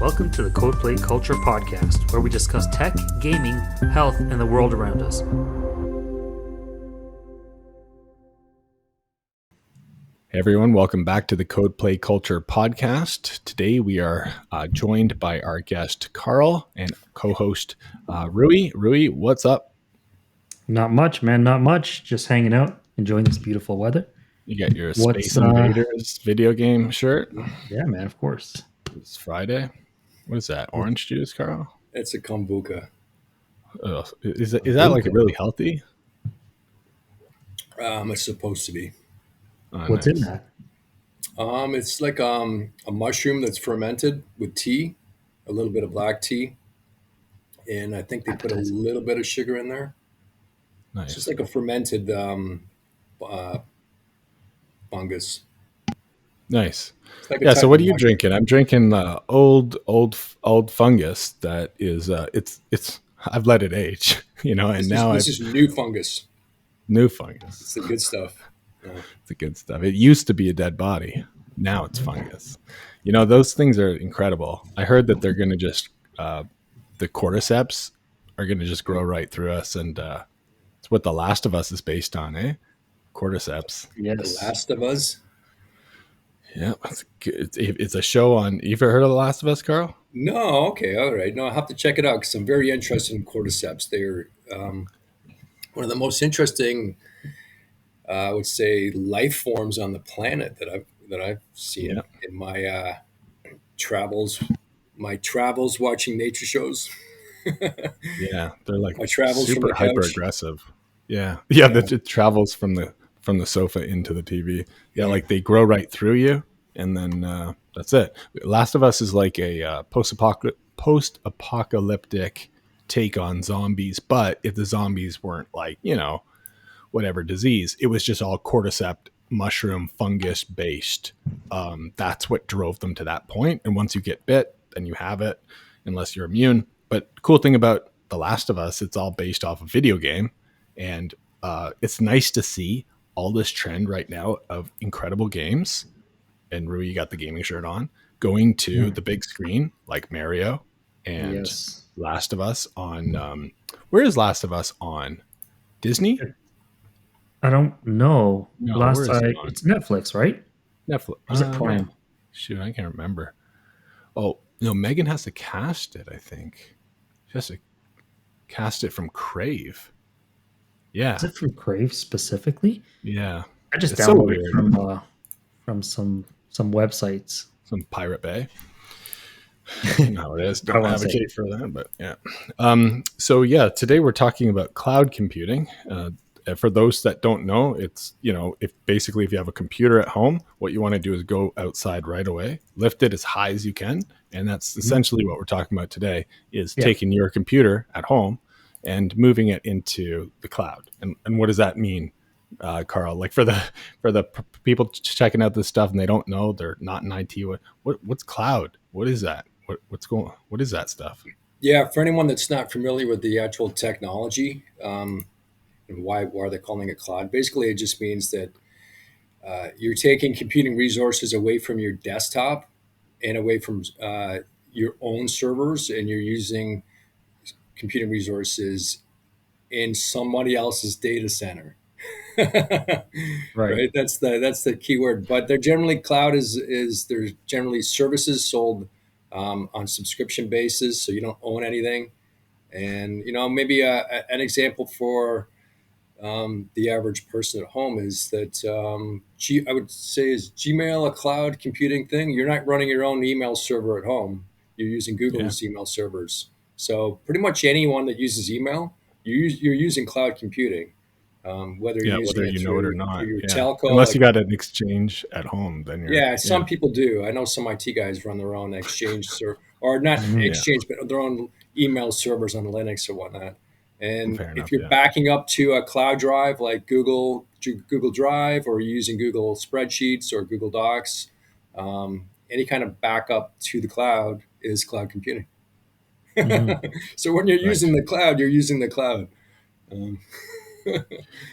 Welcome to the Codeplay Culture podcast, where we discuss tech, gaming, health, and the world around us. Hey everyone, welcome back to the Codeplay Culture podcast. Today we are joined by our guest Carl and co-host Rui. Rui, what's up? Not much, man, not much. Just hanging out, enjoying this beautiful weather. You got your Space Invaders video game shirt? Yeah, man, of course. It's Friday. What is that? Orange juice, Carl? It's a kombucha. Is that like really healthy? It's supposed to be. Oh, What's nice. in that? It's like a mushroom that's fermented with tea, a little bit of black tea, and I think they put a little bit of sugar in there. Nice. It's just like a fermented fungus. Nice. Like a Yeah. type So what of are you mushroom. drinking? I'm drinking old fungus that is it's I've let it age, and This is new fungus. new fungus. It's the good stuff. It's the good stuff. It used to be a dead body. Now it's fungus. Those things are incredible. I heard that they're going to just, the cordyceps are going to just grow right through us. And it's what The Last of Us is based on, eh? Cordyceps. Yes. The Last of Us? Yeah. It's a show on, you've ever heard of The Last of Us, Carl? No, okay, all right. No, I'll have to check it out because I'm very interested in cordyceps. They're one of the most interesting I would say life forms on the planet that I've seen in my travels, watching nature shows. Yeah, they're like My travels from super the couch. hyper aggressive. Yeah. It travels from the sofa into the TV. Yeah, like they grow right through you, and then that's it. Last of Us is like a post-apocalyptic take on zombies, but if the zombies weren't like whatever disease, it was just all cordyceps mushroom fungus based. That's what drove them to that point. And once you get bit, then you have it, unless you're immune. But cool thing about The Last of Us, it's all based off a video game, and it's nice to see all this trend right now of incredible games. And Rui, you got the gaming shirt on, going to the big screen like Mario and Yes. Last of Us on. Where is Last of Us on? Disney? I don't know. No, where is it on? It's Netflix, right? Netflix. Or is it Prime? Shoot, I can't remember. Oh, no, Megan has to cast it, I think. She has to cast it from Crave. Yeah. Is it from Crave specifically? Yeah. I just It's so downloaded it weird. from some websites. Some Pirate Bay. You know how it is. Don't wanna say advocate for that, but yeah. So today we're talking about cloud computing. For those that don't know, it's, if you have a computer at home, what you want to do is go outside right away, lift it as high as you can. And that's essentially what we're talking about today is taking your computer at home and moving it into the cloud. And what does that mean, Carl? Like for the people checking out this stuff and they don't know, they're not in IT. What's cloud? What is that? What is that stuff? Yeah, for anyone that's not familiar with the actual technology, and why are they calling it cloud? Basically, it just means that you're taking computing resources away from your desktop and away from your own servers, and you're using computing resources in somebody else's data center. Right. That's the key word. But they're generally cloud is there's generally services sold on subscription basis, so you don't own anything. And maybe an example for the average person at home is that I would say is Gmail a cloud computing thing? You're not running your own email server at home. You're using Google's email servers. So pretty much anyone that uses email, you're using cloud computing. Whether you're using whether it you know it or not. through your Yeah. telco. Unless you got an exchange at home, then you're Some people do. I know some IT guys run their own exchange or not exchange, but their own email servers on Linux or whatnot. And Fair if enough, you're backing up to a cloud drive like Google Drive, or you're using Google Spreadsheets or Google Docs, any kind of backup to the cloud is cloud computing. So when you're using the cloud, you're using the cloud.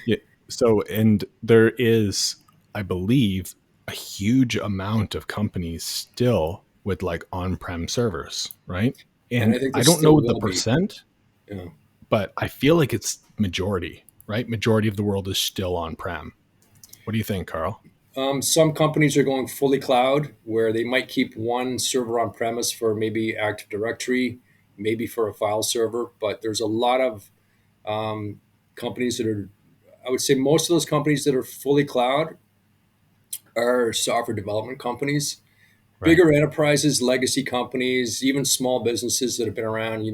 Yeah. So, and there is, I believe, a huge amount of companies still with like on-prem servers, right? And And I think there I don't still know the will be. percent, Yeah. but I feel like it's majority, right? Majority of the world is still on-prem. What do you think, Carl? Some companies are going fully cloud, where they might keep one server on premise for maybe Active Directory, maybe for a file server. But there's a lot of companies that are, I would say, most of those companies that are fully cloud are software development companies. Right. Bigger enterprises, legacy companies, even small businesses that have been around,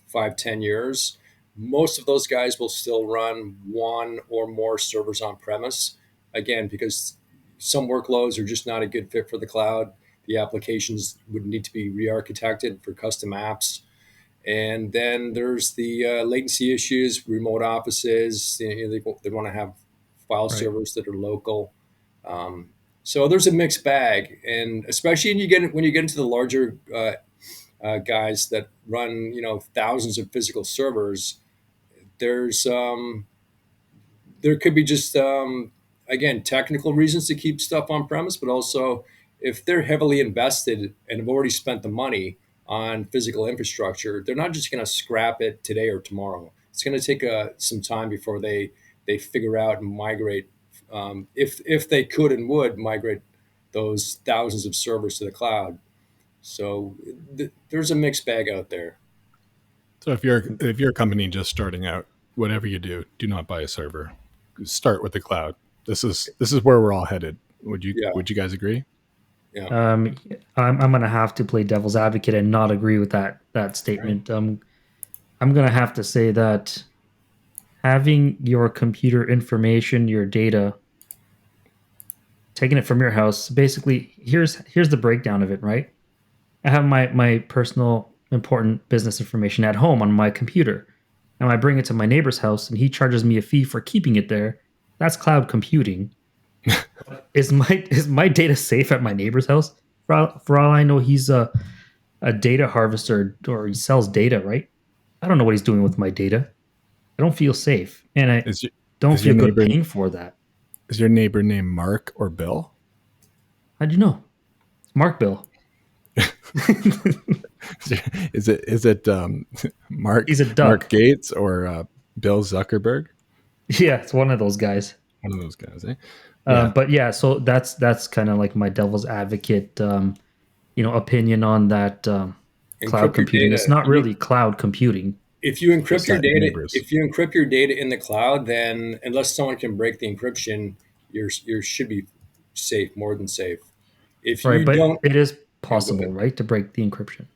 5, 10 years. Most of those guys will still run one or more servers on premise. Again, because some workloads are just not a good fit for the cloud. The applications would need to be re-architected for custom apps. And then there's the latency issues, remote offices. They want to have file Right. servers that are local. Um, so there's a mixed bag, and especially when you get into the larger guys that run thousands of physical servers. There's there could be just again technical reasons to keep stuff on premise, but also if they're heavily invested and have already spent the money on physical infrastructure, they're not just going to scrap it today or tomorrow. It's going to take some time before they figure out and migrate, if they could and would migrate those thousands of servers to the cloud. So there's a mixed bag out there. So if you're a company just starting out, whatever you do, do not buy a server. Start with the cloud. This is where we're all headed. Would you Yeah, would you guys agree? yeah. Um, I'm gonna have to play devil's advocate and not agree with that statement. I'm gonna have to say that having your computer information, your data, taking it from your house, basically here's the breakdown of it, right? I have my personal important business information at home on my computer. Now I bring it to my neighbor's house and he charges me a fee for keeping it there. That's cloud computing. Is my data safe at my neighbor's house? For all I know, he's a data harvester or he sells data, right? I don't know what he's doing with my data. I don't feel safe, and I Is your, don't is your feel good neighbor paying for that. is your neighbor named Mark or Bill? How'd you know? It's Mark Bill. Is it Mark He's a Mark duck. Gates or Bill Zuckerberg? Yeah, it's one of those guys. One of those guys, eh? Yeah. But yeah, so that's kind of like my devil's advocate, opinion on that cloud Encrypt your computing. It's data. not really cloud computing. If you encrypt Just your at your data, neighbors. if you encrypt your data in the cloud, then unless someone can break the encryption, you should be safe, more than safe. If Right, you but don't, it is yeah, go possible, ahead. right, to break the encryption.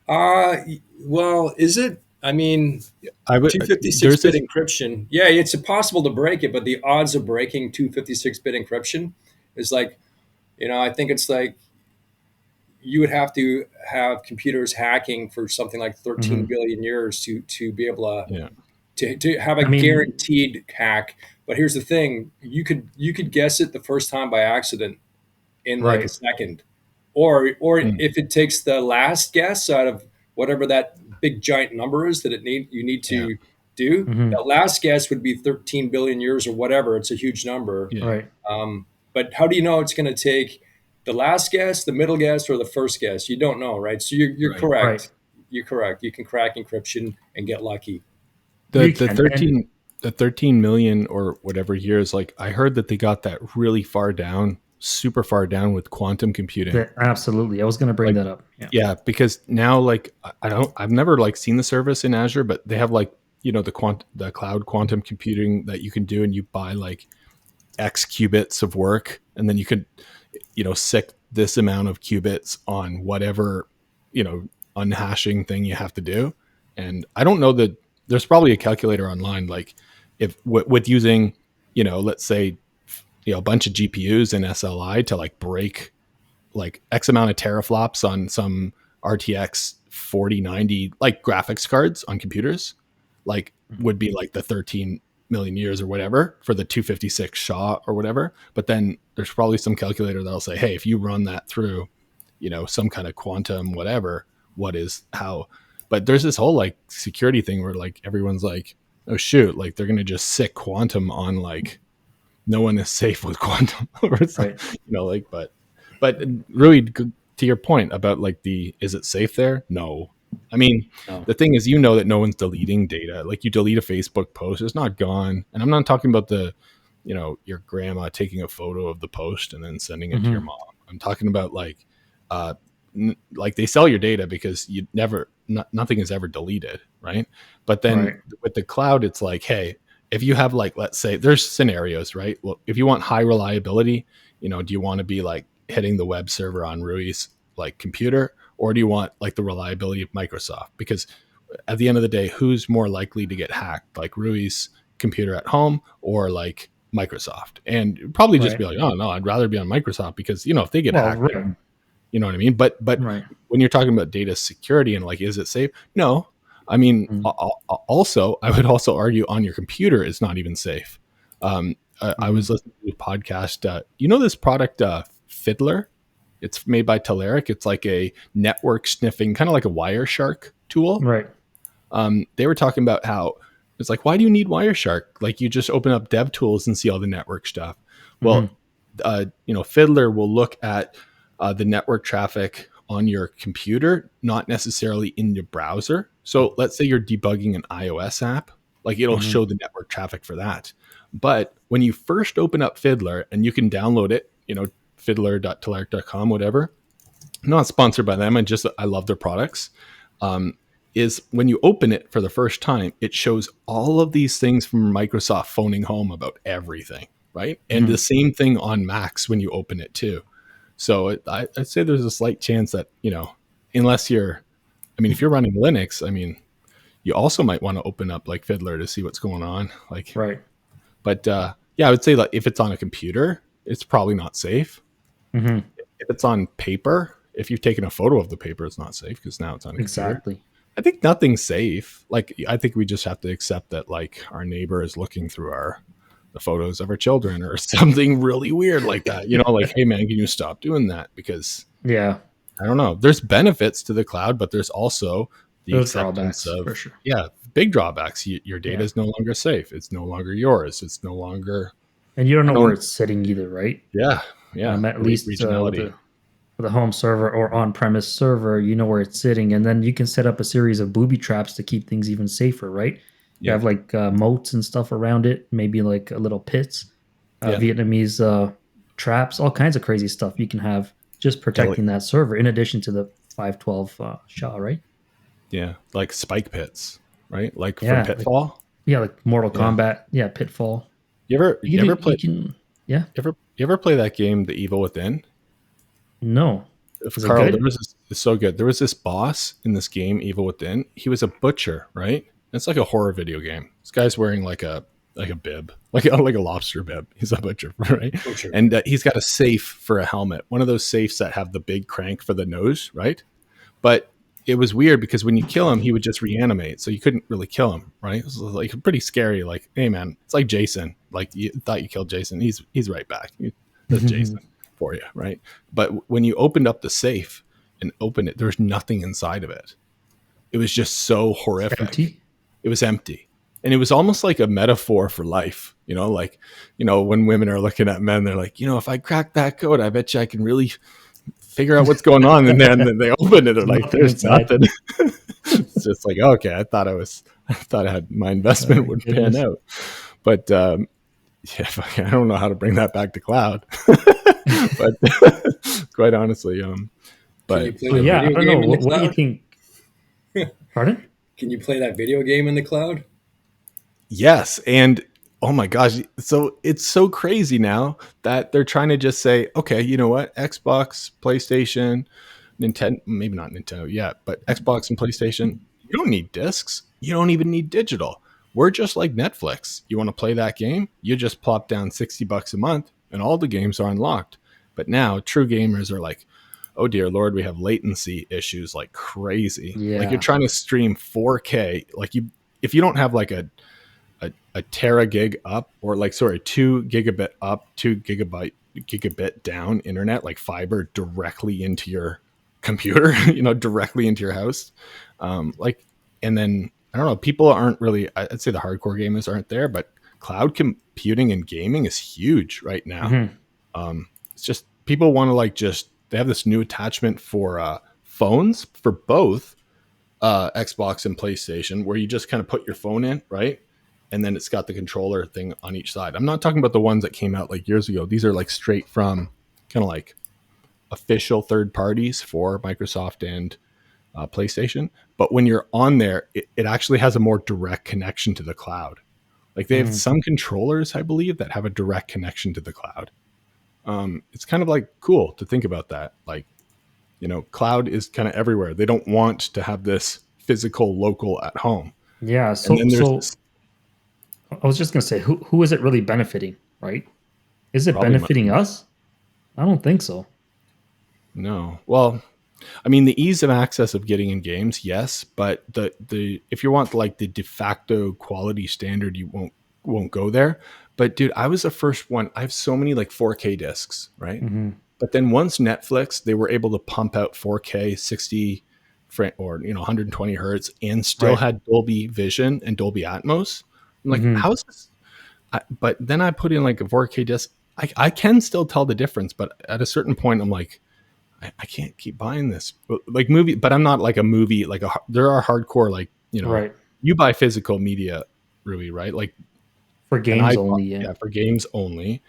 Well, is it? I mean, I would. There's 256-bit this. encryption. Yeah, it's possible to break it, but the odds of breaking 256-bit encryption is like, I think it's like you would have to have computers hacking for something like 13 Hmm. billion years to be able Yeah. to have a I mean, guaranteed hack. But here's the thing: you could guess it the first time by accident in like a right. second, or Mm, if it takes the last guess out of whatever that big giant number is that you need yeah. to do. Hmm. That last guess would be 13 billion years or whatever. It's a huge number. Yeah. Right. But how do you know it's going to take the last guess, the middle guess, or the first guess? You don't know, right? So you're Right. Right. correct. You're correct. You can crack encryption and get lucky. The You the can. And 13 million or whatever years, like I heard that they got that really far down, super far down with quantum computing. absolutely. I was going to bring Like that up. Yeah. yeah, because now like I've never like seen the service in Azure, but they have like, the cloud quantum computing that you can do, and you buy like X qubits of work, and then you could, sick this amount of qubits on whatever, you know, unhashing thing you have to do. And I don't know that there's probably a calculator online, like if with using, let's say, a bunch of GPUs and SLI to like break like X amount of teraflops on some RTX 4090 like graphics cards on computers, like would be like the 13 million years or whatever for the 256 SHA or whatever. But then there's probably some calculator that'll say, hey, if you run that through, some kind of quantum whatever, what is how. But there's this whole like security thing where like everyone's like, oh shoot, like they're gonna just sick quantum on like no one is safe with quantum or something, Right. like but really to your point about like is it safe there? No. I mean, No. the thing is, you know that no one's deleting data. Like you delete a Facebook post, it's not gone. And I'm not talking about your grandma taking a photo of the post and then sending it to your Hmm. mom. I'm talking about like, like they sell your data because nothing is ever deleted, right? But then Right. with the cloud, it's like, hey, if you have like, let's say there's scenarios, right? Well, if you want high reliability, do you want to be like hitting the web server on Rui's like computer, or do you want like the reliability of Microsoft? Because at the end of the day, who's more likely to get hacked, like Rui's computer at home or like Microsoft? And probably just Right. be like, oh no, I'd rather be on Microsoft because if they get Well, hacked, right. you know what I mean? But Right. when you're talking about data security and like, is it safe? No. I mean, Mm-hmm. also, I would also argue on your computer, it's not even safe. I Mm-hmm. was listening to a podcast. This product, Fiddler? It's made by Telerik. It's like a network sniffing, kind of like a Wireshark tool. Right. They were talking about how it's like, why do you need Wireshark? Like you just open up dev tools and see all the network stuff. Mm-hmm. Well, Fiddler will look at the network traffic on your computer, not necessarily in your browser. So let's say you're debugging an iOS app, like it'll Mm-hmm. show the network traffic for that. But when you first open up Fiddler, and you can download it, fiddler.telerik.com, whatever. I'm not sponsored by them. I love their products. Is when you open it for the first time, it shows all of these things from Microsoft phoning home about everything, right? And Mm-hmm. the same thing on Macs when you open it too. So I'd say there's a slight chance that, unless if you're running Linux, you also might want to open up like Fiddler to see what's going on. Like, Right. but yeah, I would say like if it's on a computer, it's probably not safe. Mm-hmm. If it's on paper, if you've taken a photo of the paper, it's not safe because now it's on a computer. Exactly. I think nothing's safe. Like, I think we just have to accept that like our neighbor is looking through the photos of our children or something really weird like that. Like, hey man, can you stop doing that? Because Yeah. I don't know. There's benefits to the cloud, but there's also the Those acceptance drawbacks for of, sure. yeah, big drawbacks. Your data Yeah. is no longer safe. It's no longer yours. It's no longer, And you don't I know where don't, it's sitting either, right? yeah, yeah. At least Regionality. with a home server or on-premise server, you know where it's sitting, and then you can set up a series of booby traps to keep things even safer, right? You Yeah. have like moats and stuff around it, maybe like a little pits, Yeah. Vietnamese traps, all kinds of crazy stuff you can have just Yeah. Like, protecting that server. In addition to the 512 SHA, right? yeah. Like spike pits, right? Like from Yeah, like Pitfall. Mortal Yeah. Kombat, yeah, Pitfall. You ever play, You can, yeah. you ever play that game, The Evil Within? No, If is it Carl, there good? was this, it's so good. There was this boss in this game, Evil Within. He was a butcher, right? It's like a horror video game. This guy's wearing like a bib, like a lobster bib. He's a butcher, right? Culture. And he's got a safe for a helmet, one of those safes that have the big crank for the nose, right? But it was weird because when you kill him, he would just reanimate, so you couldn't really kill him, right? It was like pretty scary. Like, hey man, it's like Jason. Like you thought you killed Jason, he's right back. That's Jason for you, right? But when you opened up the safe and opened it, there's nothing inside of it. It was just so horrific. Empty. It was empty. And it was almost like a metaphor for life, like, when women are looking at men, they're like, if I crack that code, I bet you I can really figure out what's going on. And then they open it, they're like, Nothing there's inside. nothing. It's just like, okay, I thought I had my investment Oh, would pan goodness. out. But yeah, I don't know how to bring that back to cloud. But quite honestly, Can you but play Oh the yeah, I video don't game know. in the What do you cloud? think? Pardon? Can you play that video game in the cloud? yes. And oh my gosh. So it's so crazy now that they're trying to just say, okay, you know what? Xbox, PlayStation, Nintendo, maybe not Nintendo yet, but Xbox and PlayStation, you don't need discs. You don't even need digital. We're just like Netflix. You want to play that game? You just plop down $60 a month and all the games are unlocked. But now true gamers are like, oh dear Lord, we have latency issues like crazy. Like you're Yeah. trying to stream 4K. Like if you don't have like a tera gig up or like, sorry, 2 gigabit up, 2 gigabit down internet, like fiber directly into your computer, directly into your house. Like, and then I don't know, people aren't really, I'd say the hardcore gamers aren't there, but cloud computing and gaming is huge right now. Hmm. It's just people want to like just they have this new attachment for phones for both Xbox and PlayStation, where you just kind of put your phone in, right? And then it's got the controller thing on each side. I'm not talking about the ones that came out like years ago. These are like straight from kind of like official third parties for Microsoft and PlayStation. But when you're on there, it actually has a more direct connection to the cloud. Like they have Mhm. some controllers, I believe, that have a direct connection to the cloud. It's kind of like cool to think about that. Like, cloud is kind of everywhere. They don't want to have this physical local at home. Yeah. And So then there's so this I was just gonna say, who is it really benefiting, right? Is it probably benefiting us? I don't think so. no. Well, I mean, the ease of access of getting in games, yes, but the if you want like the de facto quality standard, you won't go there. But dude, I was the first one. I have so many like 4K discs, right? Hmm. But then once Netflix, they were able to pump out 4K 60 or 120 hertz and still Right. had Dolby Vision and Dolby Atmos. I'm like, Hmm. how's this? But then I put in like a 4K disc. I can still tell the difference, but at a certain point, I'm like, I can't keep buying this like movie. But I'm not like a movie. Like there are hardcore like Right. you buy physical media, Ruby, right? Like For and games only. Yeah. yeah, for games only.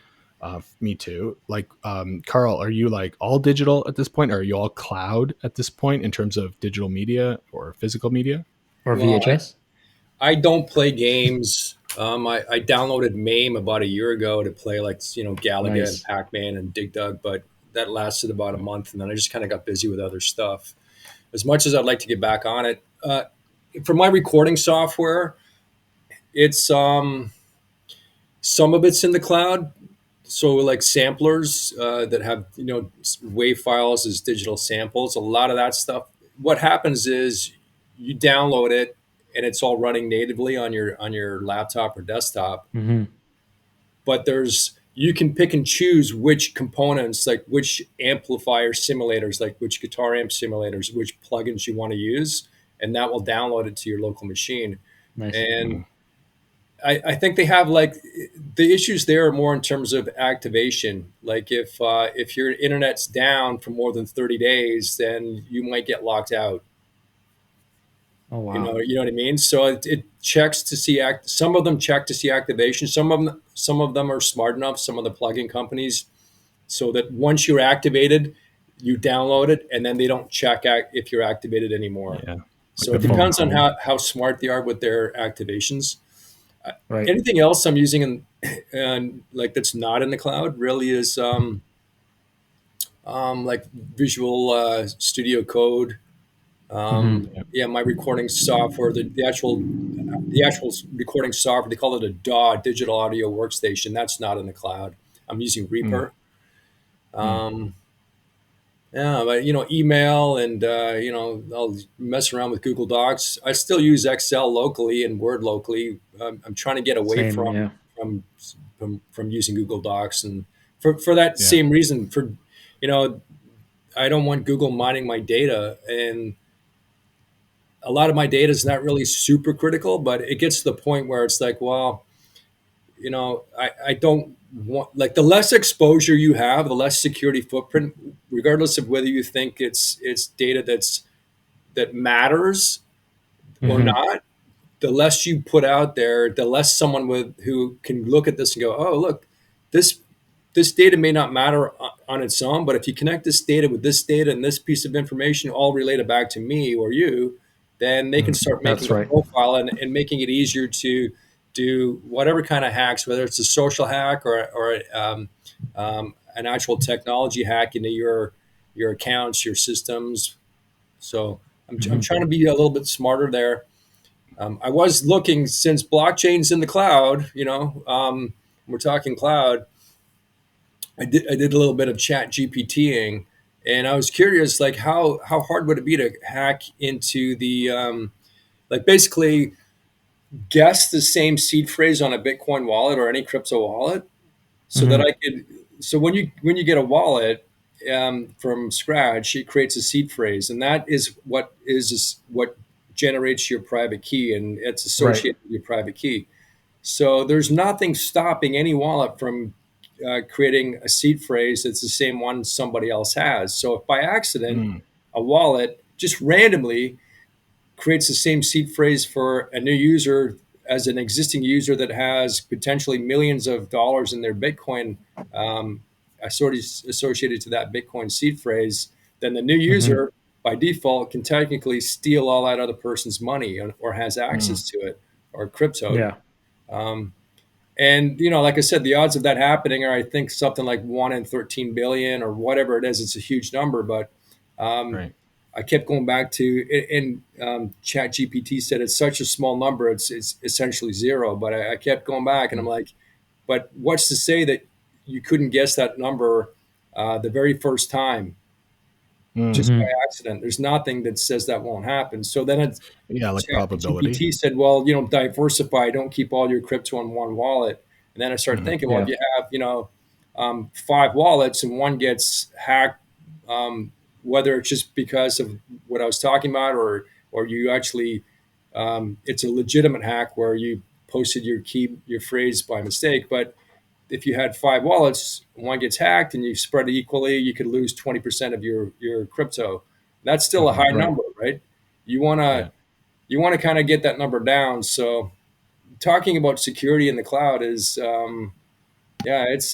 Me too. Like, Carl, are you like all digital at this point? Or are you all cloud at this point in terms of digital media or physical media? Or Well, VHS. I don't play games. I downloaded MAME about a year ago to play like Galaga and Nice. Pac-Man and Dig Dug, but that lasted about a month, and then I just kind of got busy with other stuff. As much as I'd like to get back on it, for my recording software, it's some of it's in the cloud. So like samplers that have wave files as digital samples, a lot of that stuff. What happens is you download it and it's all running natively on your laptop or desktop. Hmm. But there's you can pick and choose which components, like which amplifier simulators, like which guitar amp simulators, which plugins you want to use, and that will download it to your local machine. Nice. And I think they have like the issues there are more in terms of activation. Like if your internet's down for more than 30 days, then you might get locked out. Oh wow. You know what I mean? So it checks to see some of them check to see activation. Some of them are smart enough, some of the plugin companies, so that once you're activated, you download it and then they don't check if you're activated anymore. Yeah, like So the it phone depends on home. how smart they are with their activations. Right. Anything else I'm using and like that's not in the cloud really is like Visual Studio Code. Hmm. Yeah, my recording software, the actual recording software, they call it a DAW, digital audio workstation. That's not in the cloud. I'm using Mm, Reaper. mm, Um, yeah, but email and I'll mess around with Google Docs. I still use Excel locally and Word locally. I'm trying to get away Same. Yeah. from from using Google Docs, and for that yeah, same reason. You know, I don't want Google mining my data, and a lot of my data is not really super critical, but it gets to the point where it's like, well, I don't want like the less exposure you have, the less security footprint, regardless of whether you think it's data that matters or Hmm. not. The less you put out there, the less someone who can look at this and go, oh, look, this this data may not matter on its own, but if you connect this data with this data and this piece of information all related back to me or you, then they can mm, start That's making a right. profile and making it easier to do whatever kind of hacks, whether it's a social hack or an actual technology hack into your accounts, your systems. So I'm Hmm. trying to be a little bit smarter there. I was looking since blockchain's in the cloud, we're talking cloud. I did a little bit of chat GPTing, and I was curious, like how hard would it be to hack into the like basically guess the same seed phrase on a Bitcoin wallet or any crypto wallet, so that Hmm. I could. So when you get a wallet from scratch, it creates a seed phrase, and that is what generates your private key, and it's Right. associated with your private key. So there's nothing stopping any wallet from creating a seed phrase that's the same one somebody else has. So if by accident Mm. a wallet just randomly creates the same seed phrase for a new user as an existing user that has potentially millions of dollars in their Bitcoin sort of associated to that Bitcoin seed phrase, then the new Hmm. user by default can technically steal all that other person's money or has Mm. access to it or crypto. Yeah. Um, and like I said, the odds of that happening are, I think, something like 1 in 13 billion or whatever it is. It's a huge number, but um, Right. I kept going back to, and Chat GPT said it's such a small number, it's essentially zero. But I kept going back, and I'm Mm. like, but what's to say that you couldn't guess that number the very first time Mm. just by Hmm. accident? There's nothing that says that won't happen. So then Yeah, like Chat probability. GPT said, well, diversify, don't keep all your crypto in one wallet. And then I started Mm. thinking, well, if Yeah. you have, 5 wallets and one gets hacked, whether it's just because of what I was talking about, or you actually, it's a legitimate hack where you posted your phrase by mistake. But if you had 5 wallets, one gets hacked and you spread it equally, you could lose 20% of your crypto. That's still a Hmm. high Right. number, right? You want to Yeah. you want to kind of get that number down. So talking about security in the cloud is, yeah, it's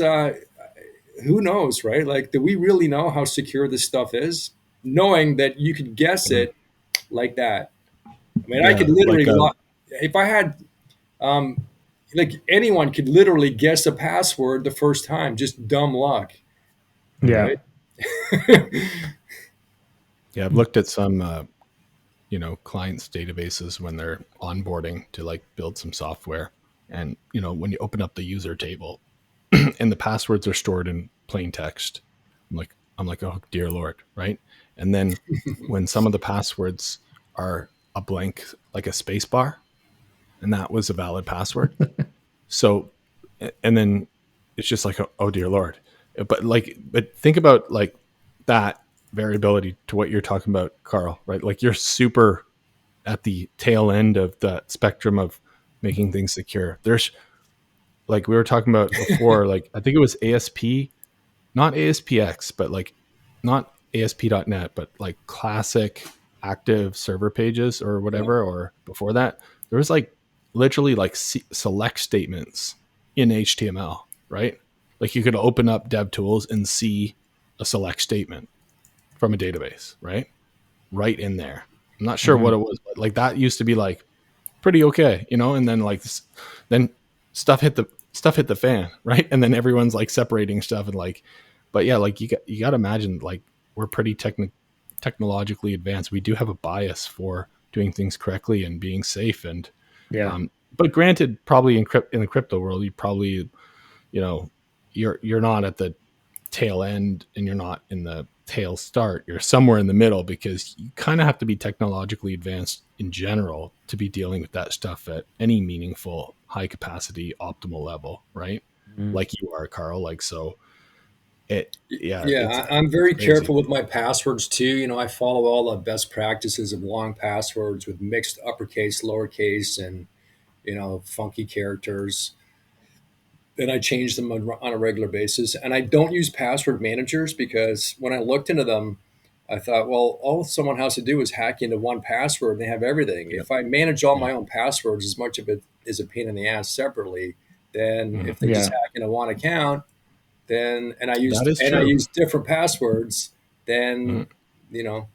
who knows, right? Like, do we really know how secure this stuff is? Knowing that you could guess Mm. it like that. I mean, I could Yeah, like literally, if I had, um, like anyone could literally guess a password the first time, just dumb luck, Yeah. right? yeah, I've looked at some clients databases when they're onboarding to like build some software, and when you open up the user table and the passwords are stored in plain text, I'm like, oh dear lord, right? And then when some of the passwords are a blank, like a space bar, and that was a valid password. So, and then it's just like, oh dear lord. But think about like that variability to what you're talking about, Carl, right? Like you're super at the tail end of the spectrum of making things secure. There's, like we were talking about before, like I think it was ASP, not ASPX, but like not ASP.NET, but like classic active server pages or Yeah, whatever, or before that, there was like literally like select statements in HTML, right? Like you could open up DevTools and see a select statement from a database, right in there. I'm not sure Hmm. what it was, but like that used to be like pretty okay, and then like then stuff hit the fan, right? And then everyone's like separating stuff and like, but yeah, like you got to imagine like we're pretty technologically advanced. We do have a bias for doing things correctly and being safe, and Yeah. but granted, probably in the crypto world, you probably you know you're not at the tail end and you're not in the tail start. You're somewhere in the middle because you kind of have to be technologically advanced in general to be dealing with that stuff at any meaningful, high capacity, optimal level, right? Mhm. Like you are, Carl. Like so, it yeah, yeah. it's I'm it's very crazy. careful with my passwords too. I follow all the best practices of long passwords with mixed uppercase, lowercase, and funky characters. Then I change them on a regular basis. And I don't use password managers because when I looked into them, I thought, well, all someone has to do is hack into one password and they have everything. Yeah, If I manage all yeah, my own passwords, as much of it is a pain in the ass separately, then mhm. if they just Yeah. hack into one account, then That is I true. use different passwords, then Mhm. you know.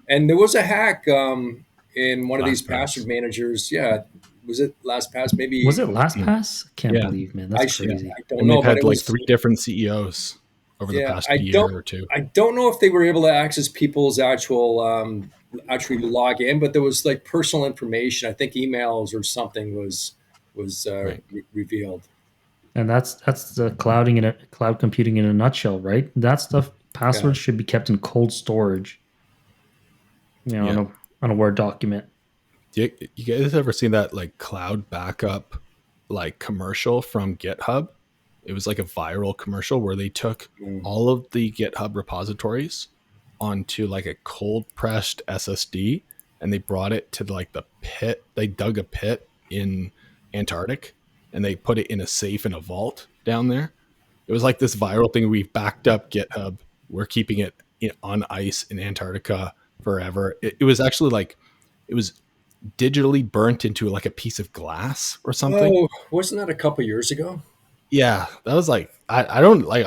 And there was a hack in one of these password LastPass. managers. Yeah, was it LastPass? Was Maybe it Mm. LastPass? Can't Yeah, believe, man. That's I yeah, should. crazy. I don't and know, they've but had it like was. three different CEOs over the Yeah, past year or two. I don't know if they were able to access people's actually log in, but there was like personal information. I think emails or something was Right. revealed. And that's the clouding in a cloud computing in a nutshell, right? That stuff, Yeah, passwords should be kept in cold storage, Yeah. on a Word document. You guys ever seen that like cloud backup like commercial from GitHub? It was like a viral commercial where they took mm, all of the GitHub repositories onto like a cold pressed SSD, and they brought it to like the pit. They dug a pit in Antarctic and they put it in a safe in a vault down there. It was like this viral thing. We've backed up GitHub. We're keeping it on ice in Antarctica forever. It was actually like, it was digitally burnt into like a piece of glass or something. Oh, wasn't that a couple years ago? Yeah, that was like, I don't like,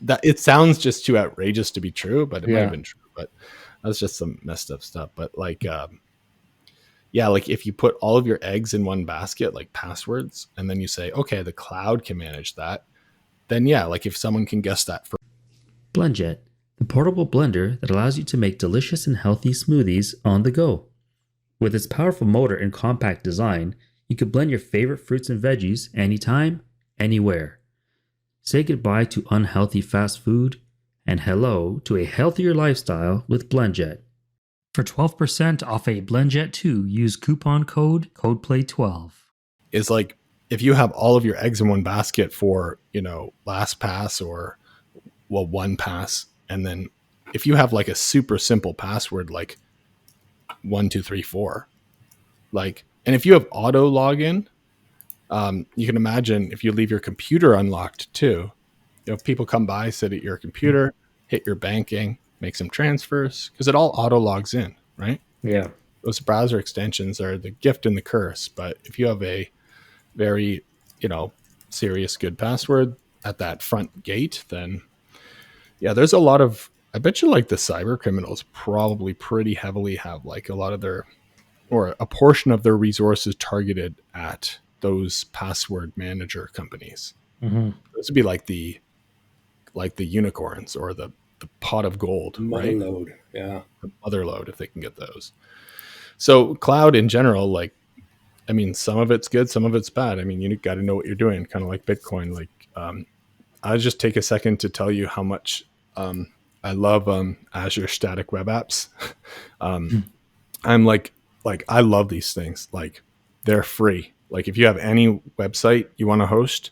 that it sounds just too outrageous to be true, but it might have Yeah. been true. But that's just some messed up stuff. But like, yeah, like if you put all of your eggs in one basket, like passwords, and then you say, okay, the cloud can manage that, then yeah, like if someone can guess that for BlendJet, the portable blender that allows you to make delicious and healthy smoothies on the go. With its powerful motor and compact design, you can blend your favorite fruits and veggies anytime, anywhere. Say goodbye to unhealthy fast food and hello to a healthier lifestyle with BlendJet. For 12% off a BlendJet 2, use coupon code CODEPLAY12. is like if you have all of your eggs in one basket for, LastPass or one pass, and then if you have like a super simple password like 1234, like, and if you have auto login, you can imagine if you leave your computer unlocked too, if people come by, sit at your computer, hit your banking, make some transfers, because it all auto logs in, right? Yeah. Those browser extensions are the gift and the curse. But if you have a very, serious good password at that front gate, then yeah, there's a lot of, I bet you like the cyber criminals probably pretty heavily have like a lot of their, or a portion of their resources targeted at those password manager companies. Mm-hmm. Those would be like the unicorns or the pot of gold, Mother right? load. Yeah. The mother load if they can get those. So cloud in general, like, I mean, some of it's good, some of it's bad. I mean, you got to know what you're doing, kind of like Bitcoin. Like, I'll just take a second to tell you how much I love Azure static web apps. I'm like I love these things. Like, they're free. Like, if you have any website you want to host,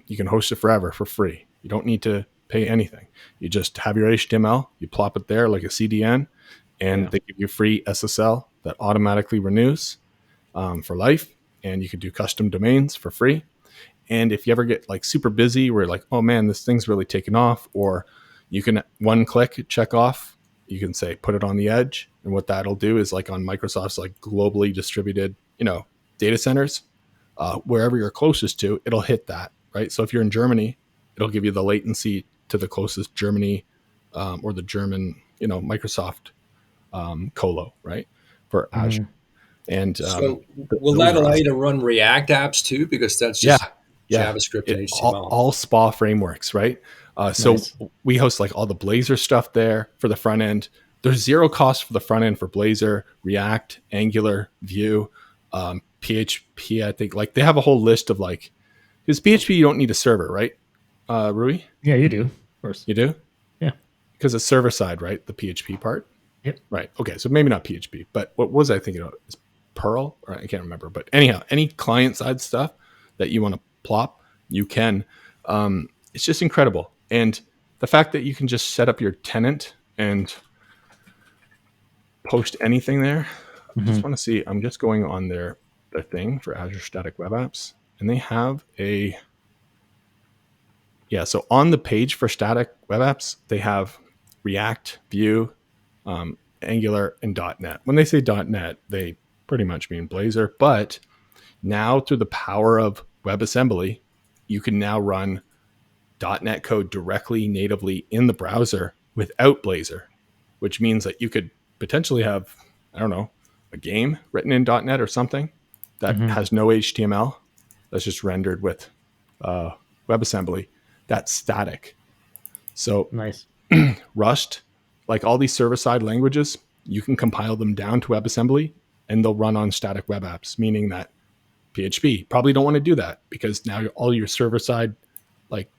you can host it forever for free. You don't need to pay anything. You just have your HTML, you plop it there like a CDN, and they give you free SSL that automatically renews for life. And you can do custom domains for free. And if you ever get like super busy where like, oh man, this thing's really taken off, or you can one click check off, you can say, put it on the edge. And what that'll do is like on Microsoft's like globally distributed, data centers, wherever you're closest to, it'll hit that, right? So if you're in Germany, it'll give you the latency to the closest Germany or the German, Microsoft colo, right? For Azure. And So will those that are allow awesome. you to run React apps too? Because that's Yeah, just yeah. JavaScript and HTML. All SPA frameworks, right? So Nice. we host like all the Blazor stuff there for the front end. There's zero cost for the front end for Blazor, React, Angular, Vue, PHP. I think like they have a whole list of like, because PHP you don't need a server, right? Rui, Yeah, you do. Of course. you do? Yeah. Because it's server side, right? The PHP part. Yep. Right. Okay. So maybe not PHP, but what was I thinking of? Is Perl? Or I can't remember. But anyhow, any client side stuff that you want to plop, you can. It's just incredible. And the fact that you can just set up your tenant and post anything there. I just want to see. I'm just going on their thing for Azure Static Web Apps, and they have a so on the page for static web apps, they have React, Vue, Angular, and .NET. When they say .NET, they pretty much mean Blazor. But now through the power of WebAssembly, you can now run .NET code directly natively in the browser without Blazor, which means that you could potentially have, I don't know, a game written in .NET or something that has no HTML, that's just rendered with WebAssembly. That's static. So Nice. Rust, like all these server-side languages, you can compile them down to WebAssembly and they'll run on static web apps, meaning that PHP probably don't want to do that because now all your server-side, like,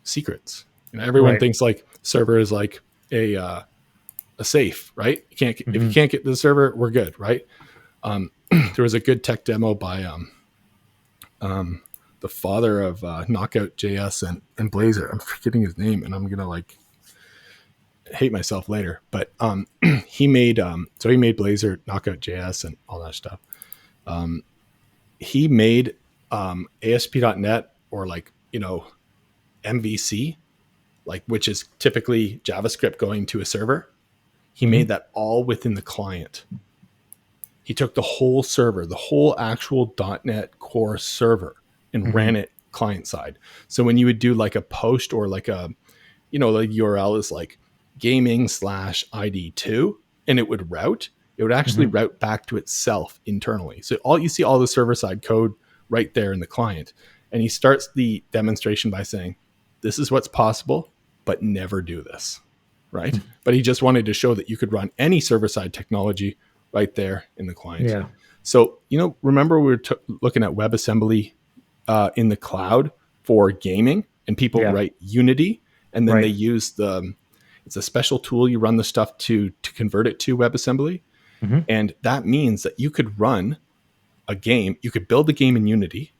secrets. Everyone Right. thinks like server is like a safe, right? You can't if you can't get to the server, we're good, right? There was a good tech demo by the father of Knockout JS and Blazor. I'm forgetting his name, and I'm gonna like hate myself later. But he made Blazor, Knockout JS, and all that stuff. He made ASP.NET or like MVC, like which is typically JavaScript going to a server. He Mhm. made that all within the client. He took the whole server, the whole actual .NET Core server, and Mhm. ran it client side. So when you would do like a post or like a, the URL is like gaming/ID2, and it would route, it would actually Mhm. route back to itself internally. So you see all the server side code right there in the client. And he starts the demonstration by saying, this is what's possible, but never do this. Right. But he just wanted to show that you could run any server side technology right there in the client. Yeah. So, remember we were looking at WebAssembly in the cloud for gaming, and people Yeah. write Unity, and then they Right. use it's a special tool you run the stuff to convert it to WebAssembly. Mhm. And that means that you could run a game, you could build a game in Unity,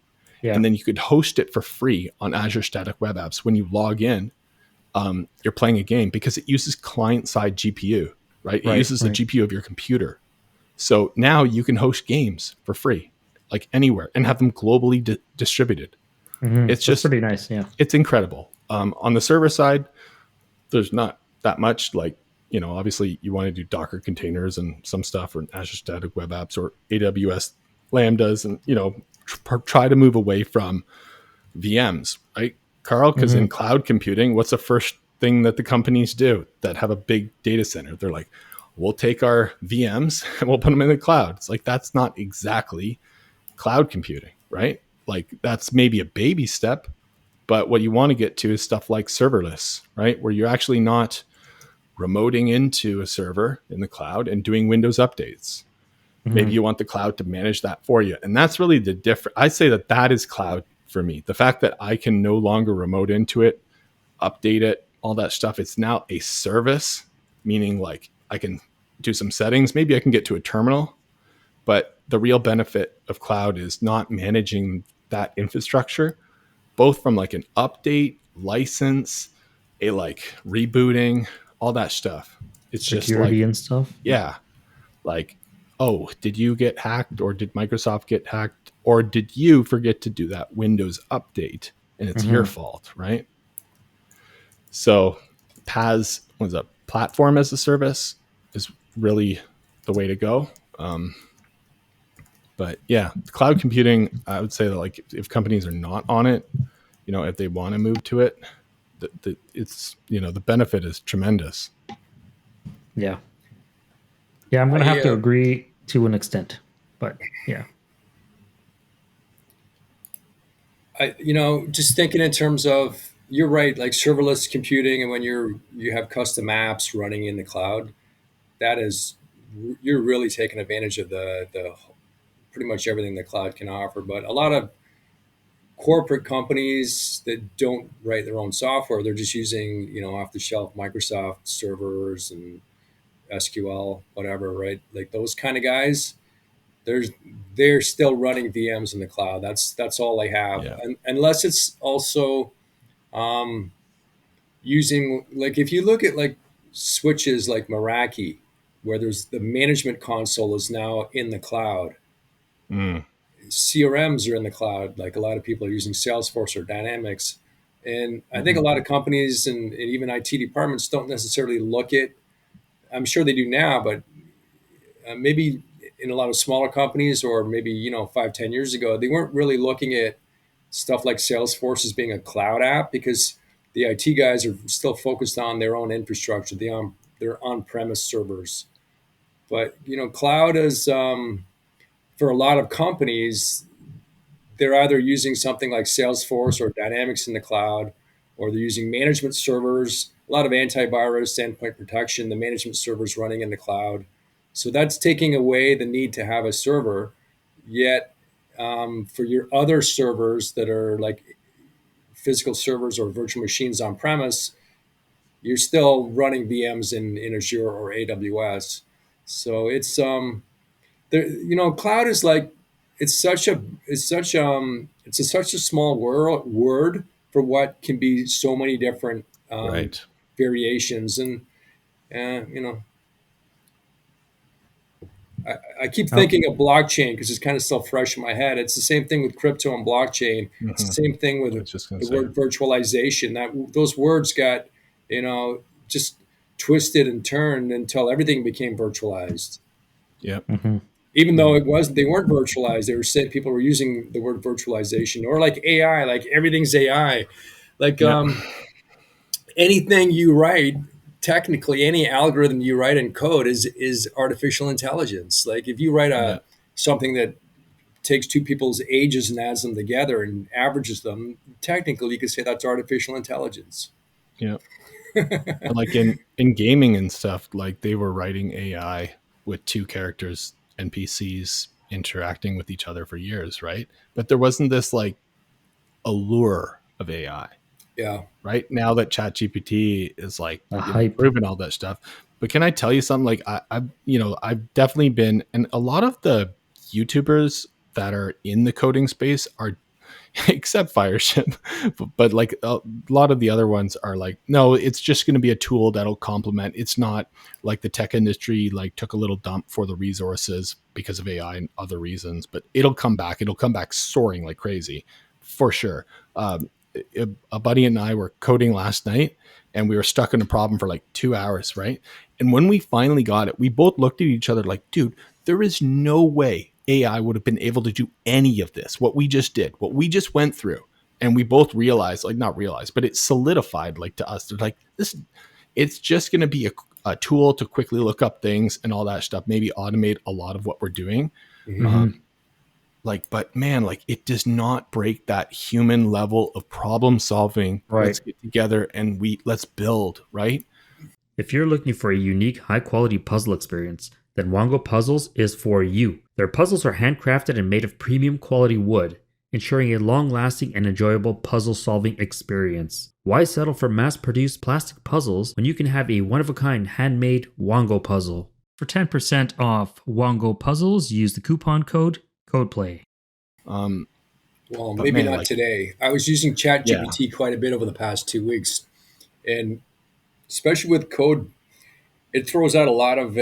Yeah. and then you could host it for free on Azure Static Web Apps. When you log in, you're playing a game because it uses client-side GPU, right? It Right. uses the Right. GPU of your computer. So now you can host games for free, like anywhere, and have them globally distributed. Mhm. It's That's just, pretty nice. Yeah. it's incredible. On the server side, there's not that much. Like, obviously you want to do Docker containers and some stuff, or Azure Static Web Apps or AWS Lambdas, and, try to move away from VMs, right, Carl? Because in Mhm. cloud computing, what's the first thing that the companies do that have a big data center? They're like, we'll take our VMs and we'll put them in the cloud. It's like, that's not exactly cloud computing, right? Like, that's maybe a baby step, but what you want to get to is stuff like serverless, right? Where you're actually not remoting into a server in the cloud and doing Windows updates. Maybe Mhm. you want the cloud to manage that for you. And that's really the difference. I say that is cloud for me. The fact that I can no longer remote into it, update it, all that stuff. It's now a service, meaning like I can do some settings. Maybe I can get to a terminal, but the real benefit of cloud is not managing that infrastructure, both from like an update, license, a like rebooting, all that stuff. It's just Security like, and stuff. yeah, like, oh, did you get hacked, or did Microsoft get hacked, or did you forget to do that Windows update and it's your Mhm. fault, right? So PaaS was a platform as a service is really the way to go. But yeah, cloud computing, I would say that like if companies are not on it, if they want to move to it, it's the benefit is tremendous. Yeah. Yeah. I'm gonna have I, to agree to an extent, but yeah. just thinking in terms of, you're right, like serverless computing, and when you have custom apps running in the cloud, that is, you're really taking advantage of the pretty much everything the cloud can offer. But a lot of corporate companies that don't write their own software, they're just using off the shelf Microsoft servers and SQL, whatever, right? Like those kind of guys, there's they're still running VMs in the cloud. That's all they have, Yeah. and unless it's also um, using, like, if you look at like switches like Meraki, where there's the management console is now in the cloud. Mm. CRMs are in the cloud. Like a lot of people are using Salesforce or Dynamics, and I think a Mhm. lot of companies and even IT departments don't necessarily look at. I'm sure they do now, but maybe in a lot of smaller companies, or maybe 5-10 years ago, they weren't really looking at stuff like Salesforce as being a cloud app, because the IT guys are still focused on their own infrastructure, their on-premise servers. But cloud is, for a lot of companies, they're either using something like Salesforce or Dynamics in the cloud, or they're using management servers, a lot of antivirus, endpoint protection, the management servers running in the cloud. So that's taking away the need to have a server. Yet, for your other servers that are like physical servers or virtual machines on premise, you're still running VMs in Azure or AWS. So cloud is like, it's such a small word for what can be so many different Right. variations. And uh, you know I keep Oh, thinking of blockchain because it's kind of still fresh in my head. It's the same thing with crypto and blockchain. It's the same thing I with was just going to the say, word virtualization. That those words got, just twisted and turned until everything became virtualized. yep. mhm. Even though they weren't virtualized. They were saying people were using the word virtualization or like AI, like everything's AI. Like Yep. anything you write, technically any algorithm you write in code is artificial intelligence. Like if you write Yeah. a something that takes two people's ages and adds them together and averages them, technically you could say that's artificial intelligence. Yeah. And like in gaming and stuff, like they were writing AI with two characters, NPCs interacting with each other for years, right? But there wasn't this like allure of AI, Yeah. right? Now that ChatGPT is like, A hype. proven all that stuff. But can I tell you something? Like I've definitely been, and a lot of the YouTubers that are in the coding space are except Fireship, but like a lot of the other ones are like, no, it's just going to be a tool that'll complement. It's not like the tech industry like took a little dump for the resources because of AI and other reasons, but it'll come back. It'll come back soaring like crazy, for sure. A buddy and I were coding last night, and we were stuck in a problem for like 2 hours, right? And when we finally got it, we both looked at each other like, dude, there is no way AI would have been able to do any of this, what we just did, what we just went through. And we both realized, like, not realized, but it solidified, like, to us. They're like, this, it's just going to be a tool to quickly look up things and all that stuff, maybe automate a lot of what we're doing. Mhm. Mhm. Like, but man, like, it does not break that human level of problem solving. Right. Let's get together and let's build, right? If you're looking for a unique, high quality puzzle experience, then Wongo Puzzles is for you. Their puzzles are handcrafted and made of premium quality wood, ensuring a long lasting and enjoyable puzzle solving experience. Why settle for mass produced plastic puzzles when you can have a one of a kind handmade Wongo puzzle? For 10% off Wongo Puzzles, use the coupon code CODEPLAY. Um, Well, but maybe man, not like, today. I was using yeah, ChatGPT quite a bit over the past 2 weeks, and especially with code, it throws out a lot of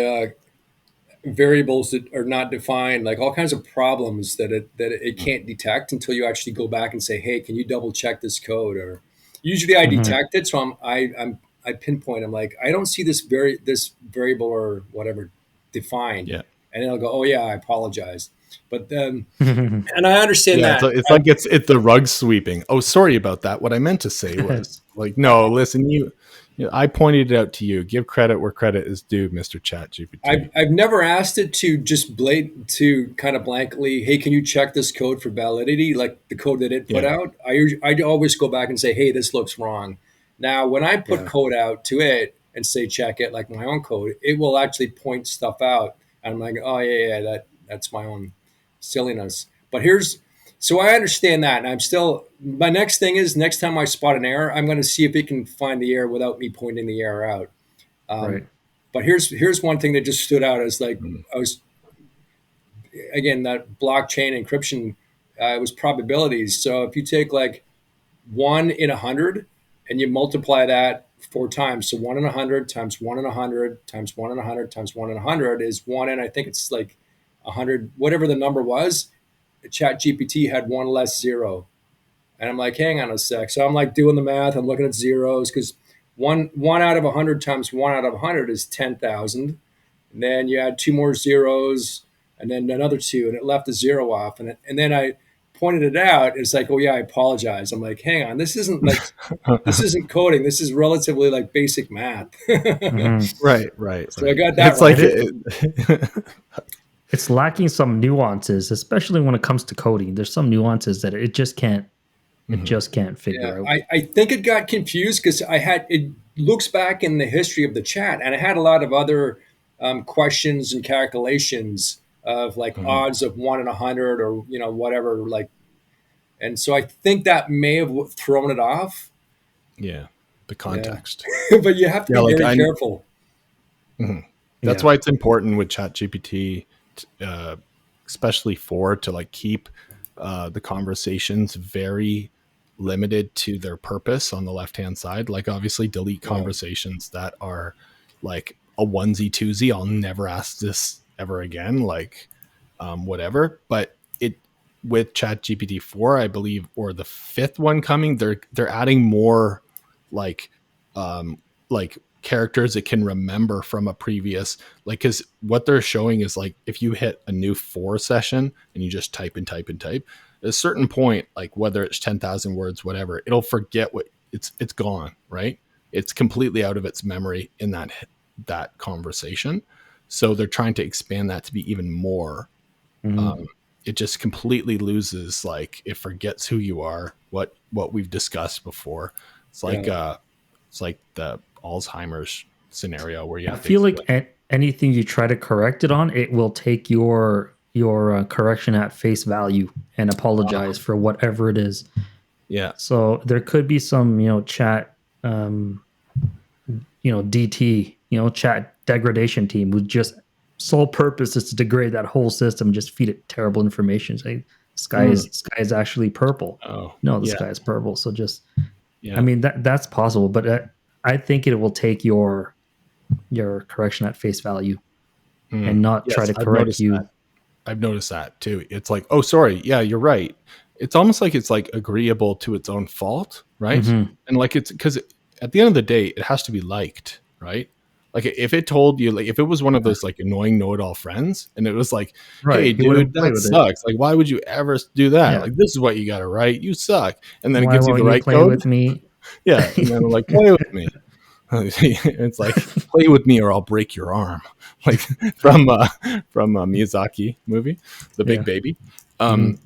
variables that are not defined, like all kinds of problems that it can't detect until you actually go back and say, "Hey, can you double check this code?" Or usually I Mhm. detect it, so I pinpoint. I'm like, I don't see this variable or whatever defined, yeah. and then I'll go, "Oh yeah, I apologize." But then, and I understand Yeah, that. it's like it's the rug sweeping. Oh, sorry about that. What I meant to say was like, no, listen, I pointed it out to you. Give credit where credit is due, Mister Chat GPT. I've never asked it to just to kind of blankly, hey, can you check this code for validity, like the code that it put Yeah, out? I always go back and say, hey, this looks wrong. Now, when I put yeah, code out to it and say check it, like my own code, it will actually point stuff out. And I'm like, oh yeah, that's my own silliness. But so I understand that, and I'm still. My next thing is next time I spot an error, I'm going to see if it can find the error without me pointing the error out. Right. But here's one thing that just stood out as like mhm, I was again that blockchain encryption was probabilities. So if you take like 1 in 100 and you multiply that 4 times, so 1 in 100 times 1 in 100 times 1 in 100 times 1 in 100 is one, and I think it's like 100, whatever the number was. Chat GPT had one less zero, and I'm like, hang on a sec. So I'm like doing the math. I'm looking at zeros because one out of 100 times 1 out of 100 is 10,000. And then you add two more zeros, and then another two, and it left a zero off. And then I pointed it out. It's like, oh yeah, I apologize. I'm like, hang on, this isn't coding. This is relatively like basic math. Mhm. right, right, So I right. got that It's like It, wrong. is, it's lacking some nuances, especially when it comes to coding. There's some nuances that it Mhm, just can't Yeah, figure out. I think it got confused because it looks back in the history of the chat, and it had a lot of other questions and calculations of like mhm. odds of 1 in 100 or whatever, like. And so I think that may have thrown it off. Yeah, the Yeah. context. But you have to Yeah, be like very I. careful. Mhm. That's Yeah. why it's important with ChatGPT, uh, especially to like keep the conversations very limited to their purpose on the left hand side. Like obviously delete Yeah. conversations that are like a onesie twosie. I'll never ask this ever again, like whatever. But it with Chat GPT 4, I believe, or the fifth one coming, they're adding more like like characters it can remember from a previous, like, because what they're showing is like if you hit a new 4 session and you just type and type and type, at a certain point, like whether it's 10,000 words, whatever, it'll forget what it's gone, right? It's completely out of its memory in that conversation. So they're trying to expand that to be even more. Mhm. It just completely loses, like it forgets who you are, what we've discussed before. It's like Yeah. it's like the Alzheimer's scenario where you I have to feel explain. like anything you try to correct it on, it will take your correction at face value and apologize for whatever it is. Yeah. So there could be some, chat, um, DT, chat degradation team whose just sole purpose is to degrade that whole system, just feed it terrible information. Say Mm. sky is actually purple. Oh, No, the yeah. sky is purple. So just, I Yeah. mean, that's possible, but I think it will take your correction at face value Mm. and not try Yes, to correct you. I've noticed that too. It's like, oh, sorry. Yeah, you're right. It's almost like it's like agreeable to its own fault, right? Hmm. And like it's because at the end of the day, it has to be liked, right? Like if it told you, like if it was one of Yeah. those like annoying know-it-all friends, and it was like, Right. hey, You dude, wouldn't play that with it. sucks. Like, why would you ever do that? Yeah. Like, this is what you got to write. You suck. And then it Why gives you the won't you right play code. with me? Yeah, and then like play with me. It's like play with me or I'll break your arm, like from a Miyazaki movie, The Big Yeah. Baby. Mhm.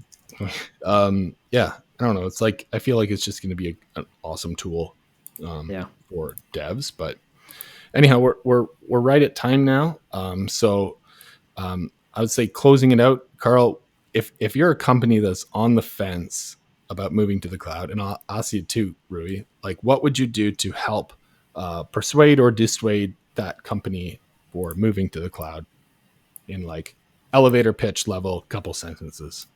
Um, yeah, I don't know. It's like I feel like it's just going to be an awesome tool Yeah. for devs. But anyhow, we're right at time now. I would say closing it out, Carl. If you're a company that's on the fence about moving to the cloud, and I'll ask you too, Rui, like what would you do to help persuade or dissuade that company for moving to the cloud in like elevator pitch level, couple sentences?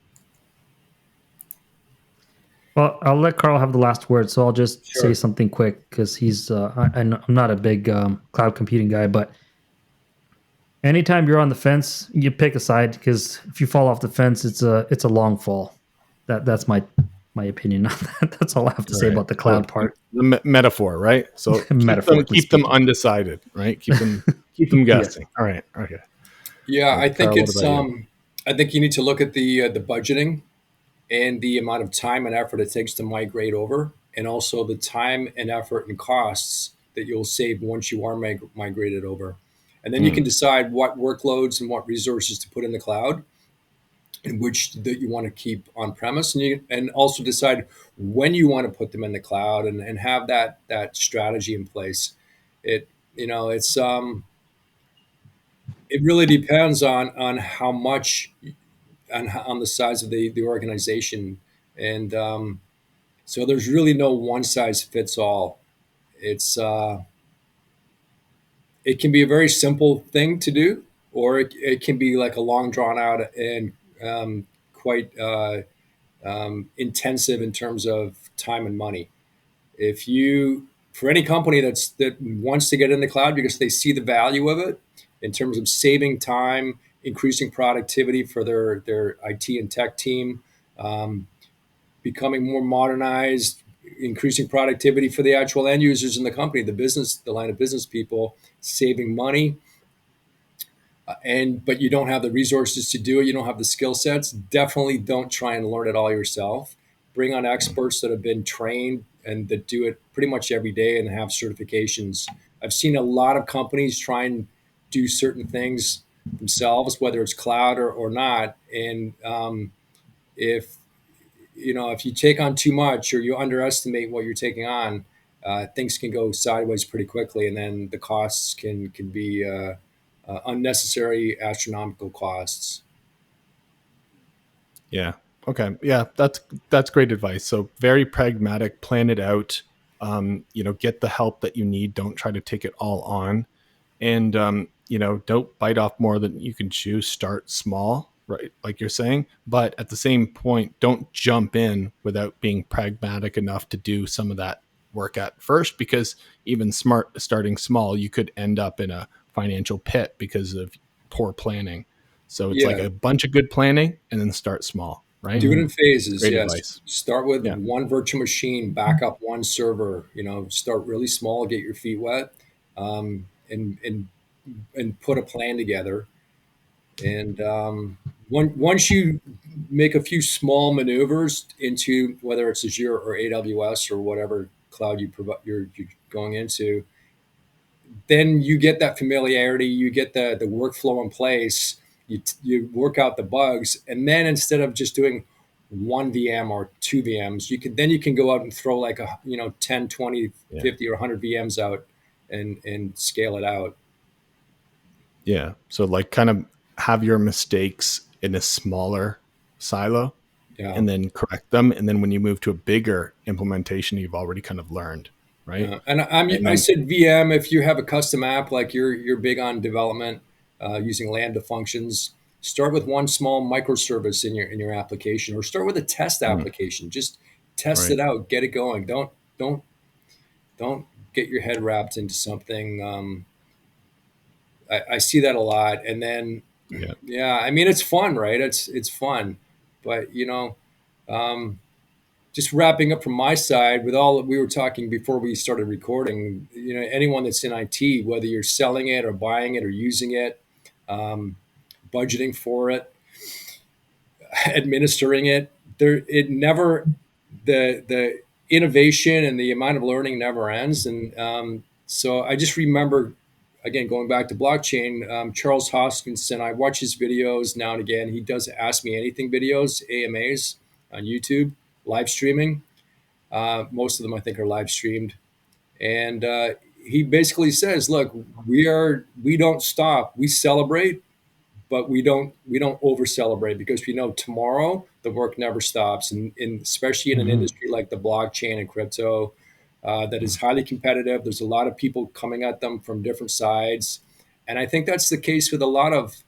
Well, I'll let Carl have the last word, so I'll just say Sure. something quick because I'm not a big cloud computing guy, but anytime you're on the fence, you pick a side because if you fall off the fence, it's a long fall. That's my opinion on that. That's all I have to All say right. about the So cloud part, the metaphor, right? So metaphorically keep them speaking. undecided, right? Keep them Yes. guessing. All right. Okay. Yeah, I think Carl, what it's about you? I think you need to look at the budgeting and the amount of time and effort it takes to migrate over, and also the time and effort and costs that you'll save once you are migrated over. And then you can Mm, decide what workloads and what resources to put in the cloud and which that you want to keep on premise, and also decide when you want to put them in the cloud, and have that strategy in place. It it's it really depends on how much on the size of the organization, and so there's really no one size fits all. It's it can be a very simple thing to do, or it can be like a long drawn out and quite intensive in terms of time and money. If you For any company that wants to get in the cloud because they see the value of it in terms of saving time, increasing productivity for their IT and tech team, um, becoming more modernized, increasing productivity for the actual end users in the company, the line of business people, saving money, and but you don't have the resources to do it, you don't have the skill sets, definitely don't try and learn it all yourself. Bring on experts that have been trained and that do it pretty much every day and have certifications. I've seen a lot of companies try and do certain things themselves, whether it's cloud or not, and if if you take on too much or you underestimate what you're taking on, things can go sideways pretty quickly, and then the costs can be unnecessary astronomical costs. yeah. Okay. Yeah. That's great advice. So very pragmatic, plan it out. Get the help that you need. Don't try to take it all on. And don't bite off more than you can chew. Start small, right, like you're saying, but at the same point, don't jump in without being pragmatic enough to do some of that work at first, because even starting small, you could end up in a financial pit because of poor planning. So it's like Yeah. a bunch of good planning and then start small, right? Do it in phases. Great Yes. advice. Start with Yeah. one virtual machine, back up one server. Start really small, get your feet wet, and put a plan together. And once you make a few small maneuvers into whether it's Azure or AWS or whatever cloud you're going into, then you get that familiarity, you get the workflow in place, you work out the bugs, and then instead of just doing one VM or two VMs, you can go out and throw like 10, 20, Yeah. 50 or 100 VMs out and scale it out. Yeah. So like kind of have your mistakes in a smaller silo Yeah. and then correct them. And then when you move to a bigger implementation, you've already kind of learned, right? And And I then, said VM if you have a custom app like you're big on development using Lambda functions. Start with one small microservice in your application, or start with a test application. Just test right. it out, get it going. Don't don't get your head wrapped into something. I see that a lot, and then Yeah. yeah, I mean it's fun, right? It's fun, but um, just wrapping up from my side with all that we were talking before we started recording, anyone that's in IT, whether you're selling it or buying it or using it, um, budgeting for it, administering it, it never, the innovation and the amount of learning never ends. And so I just remember, again, going back to blockchain, Charles Hoskinson, I watch his videos now and again. He does Ask Me Anything videos, AMAs on YouTube, live streaming. Most of them, I think, are live streamed. And he basically says, "Look, we don't stop. We celebrate, but we don't over celebrate because we know tomorrow the work never stops. And especially in an Mhm. industry like the blockchain and crypto, that is highly competitive. There's a lot of people coming at them from different sides, and I think that's the case with a lot of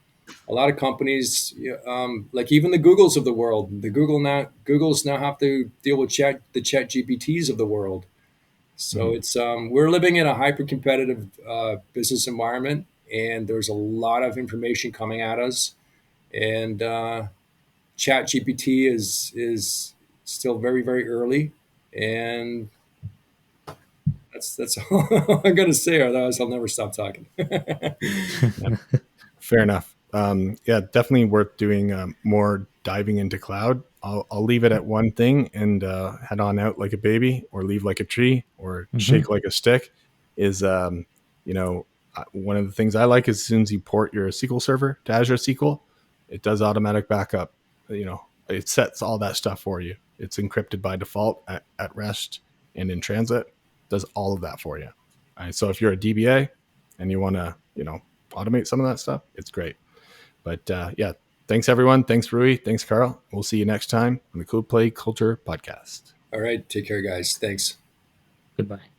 companies, like even the Googles of the world. Googles now have to deal with the Chat GPTs of the world. So Mhm. it's we're living in a hyper competitive business environment, and there's a lot of information coming at us. And Chat GPT is still very very early, and that's all I'm gonna say. Otherwise, I'll never stop talking. Yeah. Fair enough. Yeah, definitely worth doing more diving into cloud. I'll leave it at one thing and head on out like a baby, or leave like a tree, or shake Mhm. like a stick. Is one of the things I like is as soon as you port your SQL Server to Azure SQL, it does automatic backup. It sets all that stuff for you. It's encrypted by default at rest and in transit. Does all of that for you. All right, so if you're a DBA and you want to, automate some of that stuff, it's great. But yeah, thanks everyone. Thanks Rui. Thanks Carl. We'll see you next time on the Codeplay Culture podcast. All right, take care, guys. Thanks. Goodbye.